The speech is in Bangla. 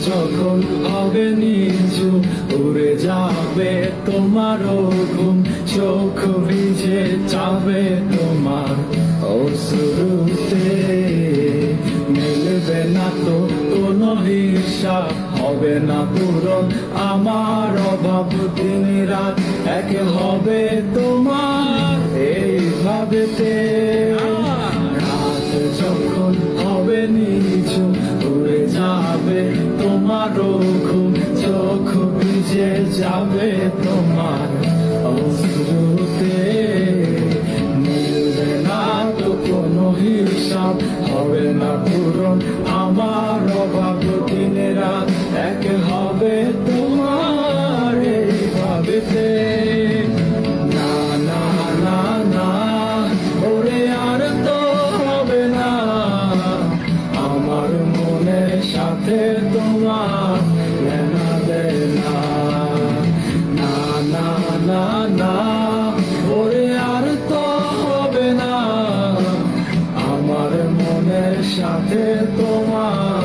যখন হবে নিচু উড়ে যাবে তোমারও ঘুম, চোখ ভিজে যাবে তোমার অশ্রুতে। মিলবে না তো কোনো হিসাব, হবে না পূরণ আমার অভাব, দিন রাত এক হবে তোমার এইভাবেতে। রাত যখন হবে নিচু উড়ে যাবে তোমারও ঘুম, চোখ ভিজে যাবে তোমার অশ্রুতে। মিলবে না তো কোনো হিসাব, হবে না পূরণ আমার অভাব, দিন রাত এক হবে তোমার এইভাবেতে। না না না না ওরে আর তো হবে না, আমার মনের সাথে তোমার লেনা দেনা। না না না না ওরে আর তো হবে না, আমার মনের সাথে তোমার